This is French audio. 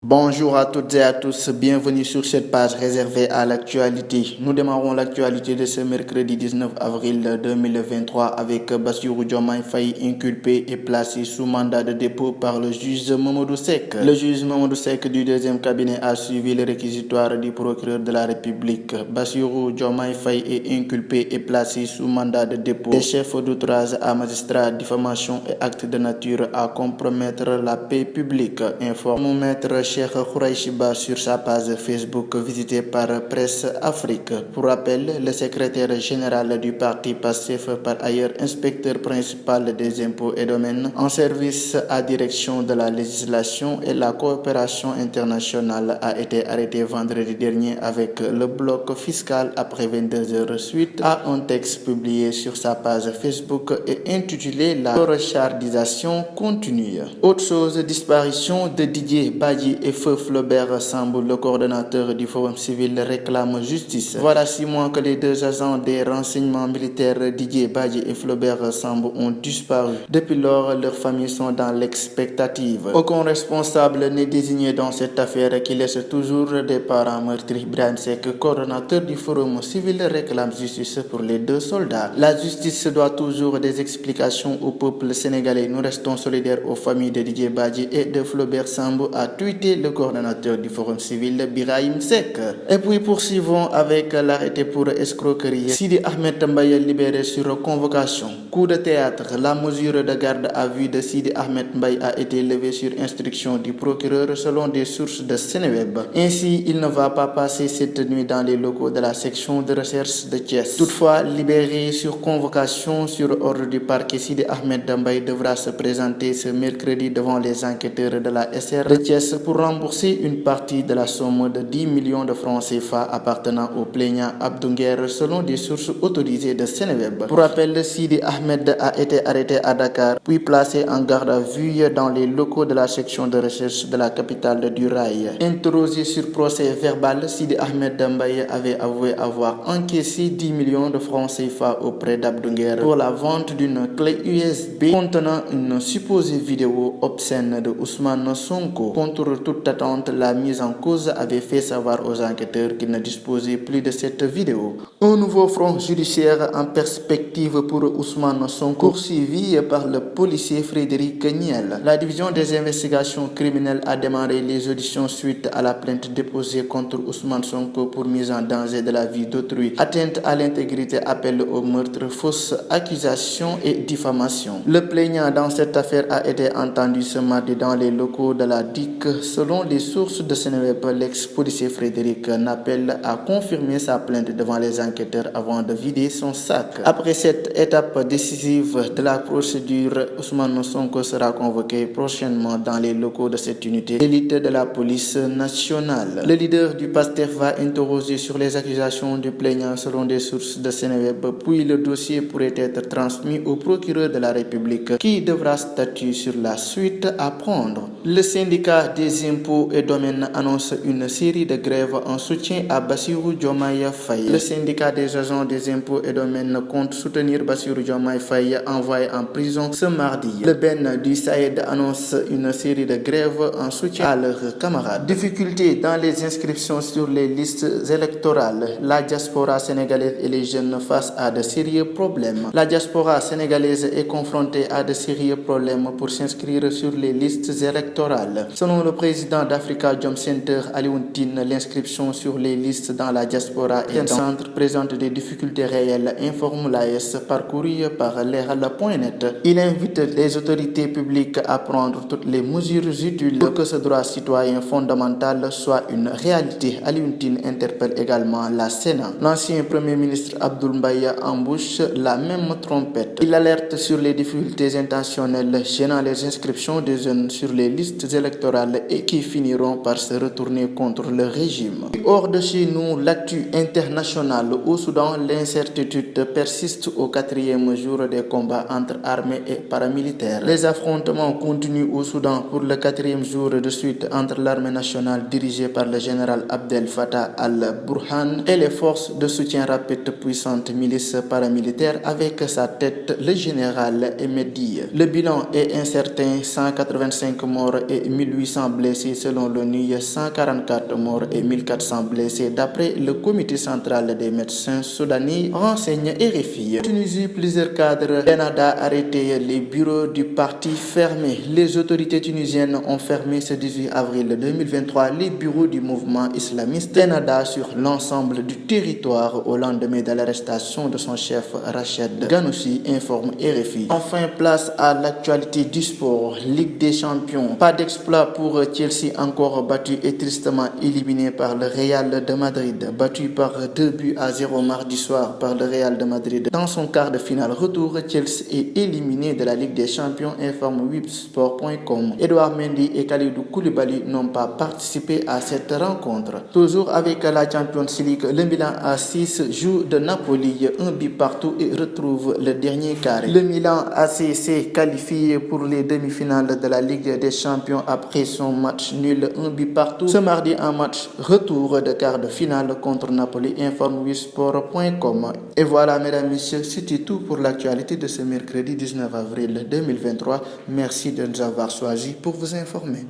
Bonjour à toutes et à tous, bienvenue sur cette page réservée à l'actualité. Nous démarrons l'actualité de ce mercredi 19 avril 2023 avec Bassirou Diomaye Faye inculpé et placé sous mandat de dépôt par le juge Mamadou Seck. Le juge Mamadou Seck du deuxième cabinet a suivi le réquisitoire du procureur de la République. Bassirou Diomaye Faye est inculpé et placé sous mandat de dépôt. Des chefs d'outrage à magistrat, diffamation et actes de nature à compromettre la paix publique, informe maître Cheikh Khouraïchiba sur sa page Facebook visitée par Presse Afrique. Pour rappel, le secrétaire général du parti PASTEF, par ailleurs inspecteur principal des impôts et domaines, en service à direction de la législation et la coopération internationale, a été arrêté vendredi dernier avec le bloc fiscal après 22 heures suite à un texte publié sur sa page Facebook et intitulé La rechargisation continue. Autre chose, disparition de Didier Badji et Feu Flaubert Sambou, le coordonnateur du Forum civil, réclame justice. Voilà 6 mois que les deux agents des renseignements militaires Didier Badji et Flaubert Sambou ont disparu. Depuis lors, leurs familles sont dans l'expectative. Aucun responsable n'est désigné dans cette affaire qui laisse toujours des parents meurtris. Ibrahim Seck, coordonnateur du Forum civil, réclame justice pour les deux soldats. La justice doit toujours des explications au peuple sénégalais. Nous restons solidaires aux familles de Didier Badji et de Flaubert Sambou, a tweeté le coordonnateur du Forum civil, Birahim Seck. Et puis poursuivons avec l'arrêté pour escroquerie. Sidi Ahmed Mbaye libéré sur convocation. Coup de théâtre. La mesure de garde à vue de Sidi Ahmed Mbaye a été levée sur instruction du procureur selon des sources de Seneweb. Ainsi, il ne va pas passer cette nuit dans les locaux de la section de recherche de Thiès. Toutefois, libéré sur convocation sur ordre du parquet, Sidi Ahmed Mbaye devra se présenter ce mercredi devant les enquêteurs de la SR de Thiès pour rembourser une partie de la somme de 10 millions de francs CFA appartenant au plaignant Abdounger selon des sources autorisées de Seneweb. Pour rappel, Sidi Ahmed a été arrêté à Dakar puis placé en garde à vue dans les locaux de la section de recherche de la capitale du Rail. Interrogé sur procès verbal, Sidi Ahmed Mbaye avait avoué avoir encaissé 10 millions de francs CFA auprès d'Abdounger pour la vente d'une clé USB contenant une supposée vidéo obscène de Ousmane Sonko. Contre toute attente, la mise en cause avait fait savoir aux enquêteurs qu'il ne disposait plus de cette vidéo. Un nouveau front judiciaire en perspective pour Ousmane Sonko, poursuivi par le policier Frédéric Niel. La division des investigations criminelles a démarré les auditions suite à la plainte déposée contre Ousmane Sonko pour mise en danger de la vie d'autrui, atteinte à l'intégrité, appel au meurtre, fausse accusation et diffamation. Le plaignant dans cette affaire a été entendu ce mardi dans les locaux de la DIC. Selon les sources de Seneweb, l'ex-policier Frédéric n'appelle à confirmer sa plainte devant les enquêteurs avant de vider son sac. Après cette étape décisive de la procédure, Ousmane Sonko sera convoqué prochainement dans les locaux de cette unité d'élite de la police nationale. Le leader du PASTEF va interroger sur les accusations du plaignant selon des sources de Seneweb, puis le dossier pourrait être transmis au procureur de la République qui devra statuer sur la suite à prendre. Le syndicat des impôts et domaines annonce une série de grèves en soutien à Bassirou Diomaye Faye. Le syndicat des agents des impôts et domaines compte soutenir Bassirou Diomaye Faye envoyé en prison ce mardi. Le Ben du Saïd annonce une série de grèves en soutien à leurs camarades. Difficultés dans les inscriptions sur les listes électorales. La diaspora sénégalaise et les jeunes face à de sérieux problèmes. La diaspora sénégalaise est confrontée à de sérieux problèmes pour s'inscrire sur les listes électorales. Selon le président d'Africa Jom Center, Alioune Tine, l'inscription sur les listes dans la diaspora et un centre présente des difficultés réelles, informe l'AS parcouru par Leral.net. Il invite les autorités publiques à prendre toutes les mesures utiles pour que ce droit citoyen fondamental soit une réalité. Alioune Tine interpelle également la Sénat. L'ancien premier ministre Abdoul Mbaye embauche la même trompette. Il alerte sur les difficultés intentionnelles gênant les inscriptions des jeunes sur les listes électorales et qui finiront par se retourner contre le régime. Hors de chez nous, l'actu international au Soudan, l'incertitude persiste au 4e jour des combats entre armées et paramilitaires. Les affrontements continuent au Soudan pour le 4e jour de suite entre l'armée nationale dirigée par le général Abdel Fattah al-Burhan et les forces de soutien rapide puissantes milices paramilitaires avec sa tête le général Emedi. Le bilan est incertain, 185 morts et 1800 blessés blessés selon l'ONU, 144 morts et 1400 blessés d'après le comité central des médecins soudanais, renseigne RFI. En Tunisie, plusieurs cadres Ennahda arrêtés, les bureaux du parti fermés. Les autorités tunisiennes ont fermé ce 18 avril 2023 les bureaux du mouvement islamiste Ennahda sur l'ensemble du territoire au lendemain de l'arrestation de son chef Rached Ghannouchi, informe RFI. Enfin, place à l'actualité du sport. Ligue des champions. Pas d'exploit pour Chelsea, encore battu et tristement éliminé par le Real de Madrid. Battu par 2-0 mardi soir par le Real de Madrid. Dans son quart de finale retour, Chelsea est éliminé de la Ligue des champions, informe websport.com. Edouard Mendy et Kalidou Koulibaly n'ont pas participé à cette rencontre. Toujours avec la Champions League, le Milan A6 joue de Napoli, un but partout et retrouve le dernier carré. Le Milan AC s'est qualifié pour les demi-finales de la Ligue des champions après son match nul, un but partout ce mardi en match retour de quart de finale contre Napoli, informe websport.com. Et voilà, mesdames et messieurs, c'était tout pour l'actualité de ce mercredi 19 avril 2023. Merci de nous avoir choisis pour vous informer.